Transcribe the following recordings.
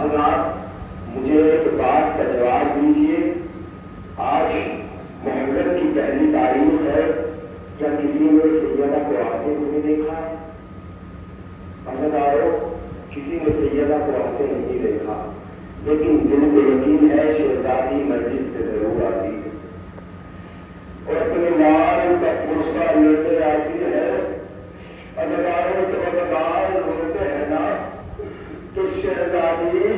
حضرات مجھے ایک بات کا جواب دیجیے، آج محرم کی پہلی تاریخ ہے، کیا کسی نے سیدہ کو آتے ہوئے دیکھا؟ حضرات کسی نے سیدہ کو آتے نہیں دیکھا، لیکن دل کو یقین ہے شہزادی مجلس پہ ضرور آتی ہے اور اپنے مال کا پرسہ لیتے آتی ہے۔ اداکاروں کے اداکار روتے ہیں نا تو شہزادی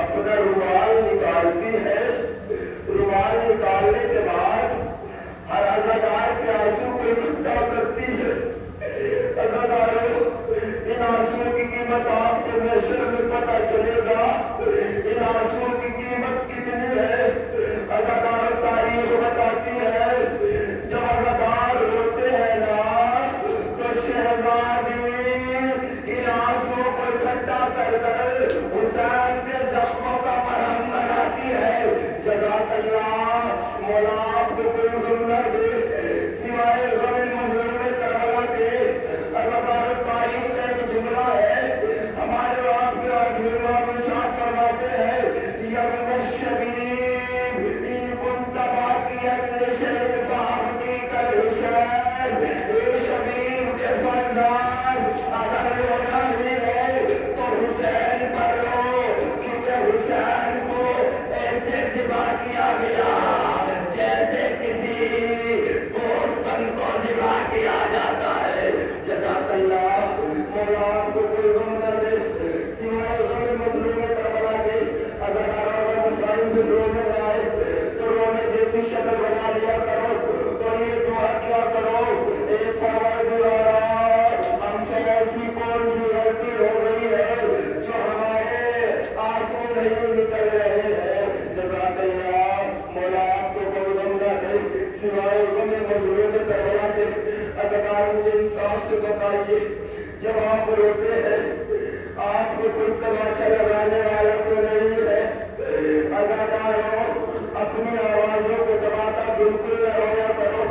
اپنا رومال نکالتی ہے، رومال نکالنے کے بعد ہر اداکار کے آنسو کو اکٹھا کرتی ہے۔ اداکاروں ان آنسو کی قیمت آپ کو محشر میں پتہ چلے گا، ان آنسو کی قیمت کتنی ہے۔ اداکار تاریخ بتاتی ہے جب اداکار روتے ہیں نا تو شہزادی ان آنسو کو اکٹھا کر کر حسین کے زخموں کا مرہم بناتی ہے۔ جزاک اللہ، مولا آپ کو کوئی غم نہ دے سوائے غم مظلوم کربلا کے۔ اداکار تاریخ کا ایک جملہ ہے، ہمارے آپ کے امام ارشاد فرماتے ہیں یمن الشبیب ان کنت باقیا لشیء فابقیک الحسین۔ اے شبیب کے فرزند اگر رونا ہی ہے تو حسین پر رو، کیونکہ حسین کو ایسے ذبح کیا گیا جیسے کسی گوشت بند کو ذبح کیا جاتا ہے۔ جزاک اللہ، مولا آپ کو کوئی غم نہ دے سوائے غم مظلوم کربلا کے۔ اداکار اگر مسائل میں رونے نہ آئے تو رونے جیسی شکل بنا لیا کرو تو یہ دعا کیا کرو، اے پروردگارا ہم سے ایسی کون سی غلطی ہو گئی ہے جو ہمارے آنسو نہیں نکل رہے ہیں۔ جزاک اللہ، مولا آپ کو کوئی غم نہ دے سوائے غم مظلوم کربلا کے۔ اداکار مجھے انصاف سے بتائیے، جب آپ روتے ہیں آپ کو کوئی تماشا لگانے والا تو نہیں ہے؟ اداکاروں اپنی آوازوں کو دباتا بالکل نہ رویا کرو،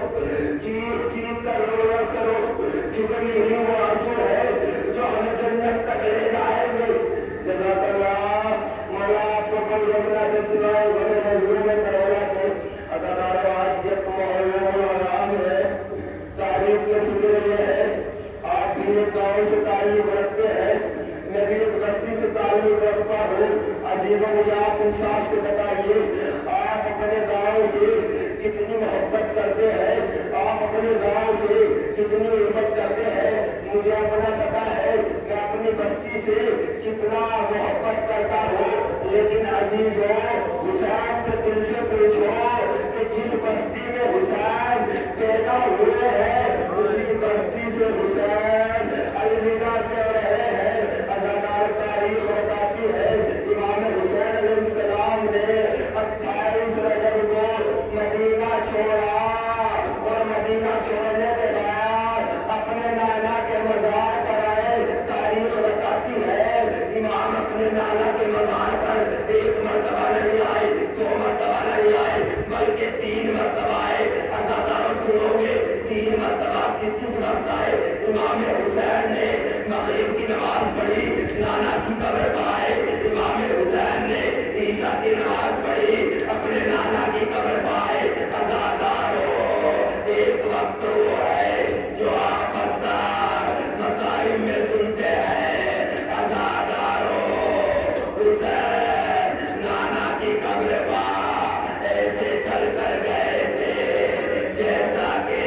چیخ چیخ کر رویا کرو، کیونکہ یہی وہ آنسو ہے جو ہمیں جنت تک لے جائیں گے۔ جزاک اللہ، مولا آپ کو کوئی غم نہ دے سوائے غم مظلوم کربلا کے۔ اداکاروں آج یک محرم الحرام ہے، تاریخ کی فکر یہ ہے آپ بھی ایک گاؤں سے تعلق رکھتے ہیں، میں بھی ایک بستی سے تعلق رکھتا ہوں۔ عزیزوں مجھے آپ انصاف سے بتائیے آپ اپنے گاؤں سے کتنی محبت کرتے ہیں، آپ اپنے گاؤں سے کتنی عزت کرتے ہیں۔ مجھے اپنا پتا ہے میں اپنی بستی سے کتنا محبت کرتا ہوں، لیکن عزیزوں حسین کے دل سے پوچھو کہ جس بستی میں حسین پیدا ہوئے ہیں اسی بستی سے حسین الوداع کہہ رہے ہیں۔ اداکار تاریخ بتاتی ہے امام حسین علیہ السلام نے 28 رجب کو مدینہ چھوڑا اور مدینہ چھوڑنے کے بعد اپنے نانا کے مزار پر آئے۔ تاریخ بتاتی ہے امام اپنے نانا کے مزار پر ایک مرتبہ نہیں آئے، 2 مرتبہ نہیں آئے، بلکہ 3 مرتبہ آئے۔ ازاداروں سنو گے 3 مرتبہ کس وقت آئے؟ امام حسین نے مغرب کی نماز پڑھی، نانا کی قبر پر آئے۔ امام حسین نے عشاء کی نماز پڑھی، اپنے نانا کی قبر پر آئے۔ ازاداروں ایک وقت وہ ہے جو آپ اکثر مسائل میں سنتے ہیں، ازاداروں حسین نانا کی قبر پر ایسے چل کر گئے تھے جیسا کہ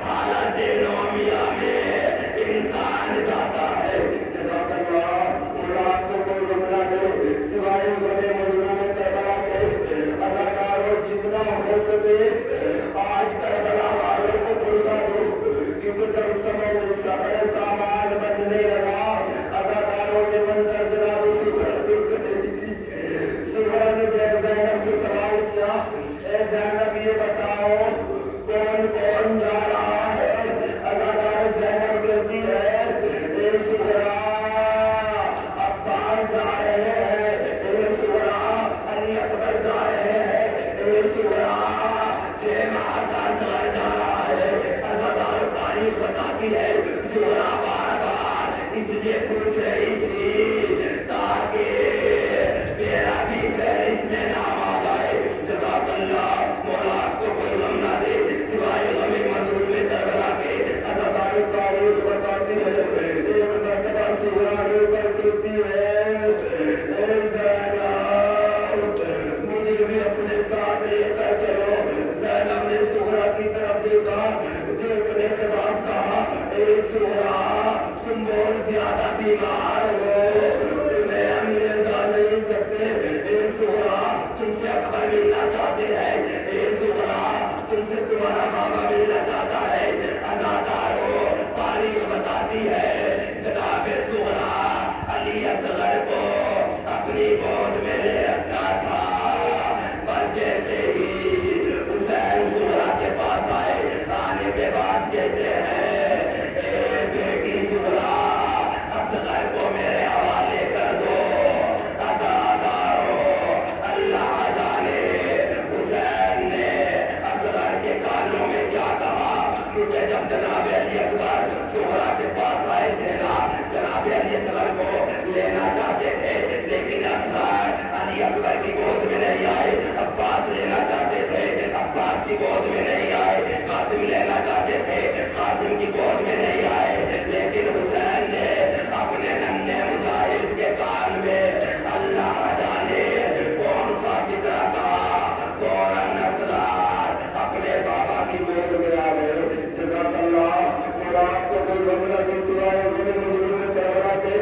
حالت نومیہ میں انسان جاتا ہے۔ جزاک اللہ، مولا آپ کو کوئی غم اکبر ملنا چاہتے ہیں، اے زہرا تم سے تمہارا بابا ملنا چاہتا ہے۔ عزادارو تاریخ بتاتی ہے جناب زہرا علی اصغر کو اپنی گود میں لے رکھا تھا، پر جیسے ہی حسین زہرا کے پاس آئے، آنے کے بعد کہتے ہیں اے بیٹی زہرا اصغر کو میرے حوالے کر دو۔ عزادارو اللہ جانے حسین نے اصغر کے کانوں میں کیا کہا، کیونکہ جب جناب علی اکبر زہرا کے پاس آئے تھے نا، جناب علی اصغر کو لینا چاہتے تھے، لیکن اصغر علی اکبر کی گود میں نہیں آئے۔ عباس لینا چاہتے تھے، عباس کی گود میں نہیں آئے۔ قاسم لینا چاہتے تھے، قاسم کی گود میں نہیں آئے، لیکن حسین نے اپنے ننھے مجاہد کے کان میں اللہ جانے کون سا فکرہ کہا، فوراً اصغر اپنے بابا کی گود میں آ گئے۔ جزاک اللہ، خدا آپ کو کوئی غم نہ دے سوائے غم مظلوم کربلا کے۔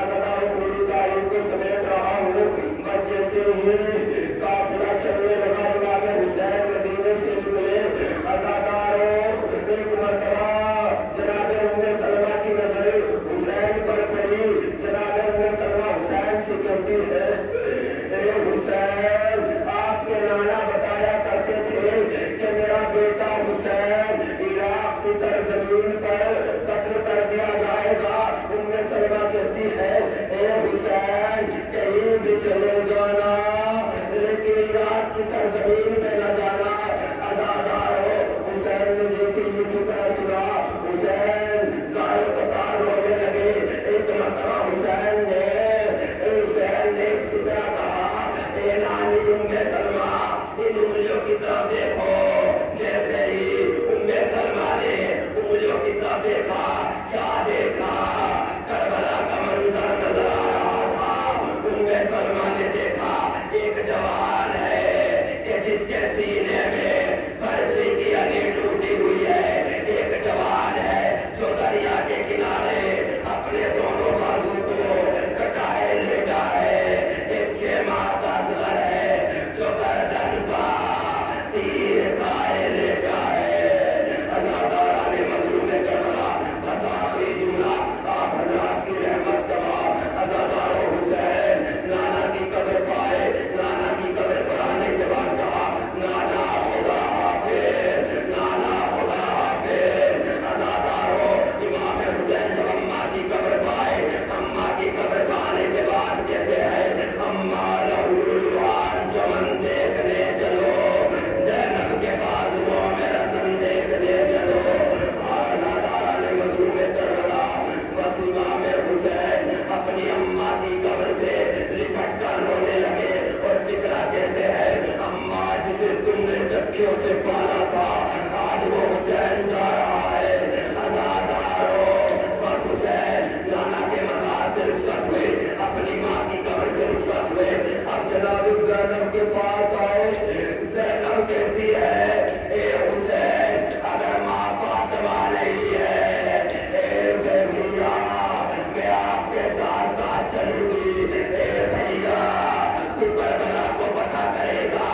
عزادارو پوری تاریخ کو سمیٹ رہا ہوں، بس جیسے ہی قافلہ چلنے لگا امام حسین مدینے سے نکلے، عزادارو ایک مرتبہ جناب ام سلمہ کی نظر حسین پر پڑی۔ جناب ام سلمہ حسین سے کہتی ہے اے حسین آپ کے نانا بتایا کرتے تھے کہ میرا بیٹا حسین عراق کی سرزمین پر قتل کر دیا جائے گا۔ ام سلمہ کہتی ہے اے حسین کہیں بھی چلے جانا لیکن عراق کی سرزمین میں نہ جانا۔ عزادارو حسین نے جیسے یہ فکرہ سنا، حسین زار قطار رونے لگے۔ ایک مرتبہ حسین نے ایک فکرہ کہا اے نانی ام سلمہ ان انگلیوں کی طرف دیکھو۔ جیسے ہی ام سلمہ نے انگلیوں کی طرف دیکھا، کیا دیکھا، کربلا کا منظر نظر آ رہا تھا۔ ام سلمہ نے دیکھا ایک جوان ہے کہ جس کے سینے میں پرچی کی علی ٹوٹی ہوئی ہے، ایک جوان ہے جو دریا کے کنارے اپنے دونوں بازو کو کٹائے لیٹا ہے، ایک 6 ماہ کا اصغر ہے جو گردن پر تیر کھائے لیٹا ہے۔ عزاداران مظلوم کربلا، بس آخری جملہ آپ حضرات کی رحمت تمام۔ عزادارو حسین نانا کی قبر پائے، نانا کی قبر پر آنے کے بعد کہا نانا خدا حافظ، نانا خدا حافظ۔ عزادارو امام حسین جب اماں کی قبر پائے، اماں کی قبر پر آنے کے بعد کہتے ہیں اماں لہولوان چمن دیکھنے چلو، زینب کے بازوؤں میں رسم دیکھنے چلو۔ عزاداران مظلوم کربلا، بس امام حسین اپنی اماں کی قبر سے لپٹ کر رونے لگے اور فکرہ کہتے ہیں اماں جسے تم نے چکیوں سے پالا تھا آج وہ حسین جا رہا ہے۔ عزادارو بس حسین نانا کے مزار سے رخصت ہوئے، اپنی ماں کی قبر سے رخصت ہوئے، اب جناب زینب کے پاس آئے۔ زینب کہتی ہے اے حسین اگر ماں فاطمہ نہیں ہے، اے بھیا میں آپ کے ساتھ ساتھ چلوں گی، اے بھیا تو کربلا کو فتح کرے گا،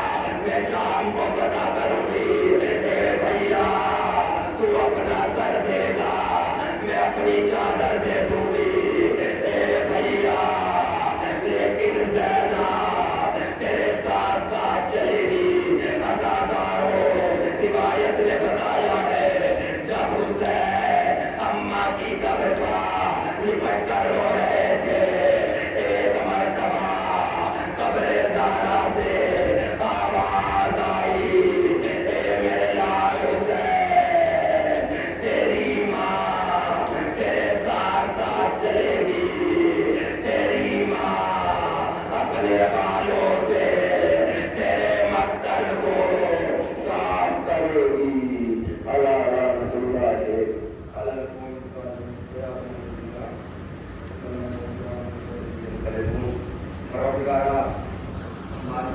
میں شام کو فتح کروں گی، اے بھیا تو اپنا سر دے گا، میں اپنی چادر دے دوں گی، اے بھیا لیکن زینب تیرے ساتھ ساتھ چلے گی۔ عزادارو روایت نے بتایا ہے جب حسین اماں کی قبر پر لپٹ کر رو رہے تھے، ایک مرتبہ قبر زہرا سے آواز آئی اے میرے لال حسین تیری ماں تیرے ساتھ ساتھ چلے گی، تیری ماں اپنے بالوں سے تیرے مقتل کو صاف کرے گی۔ اللہ رحمت اللہ پروردگارا ہماری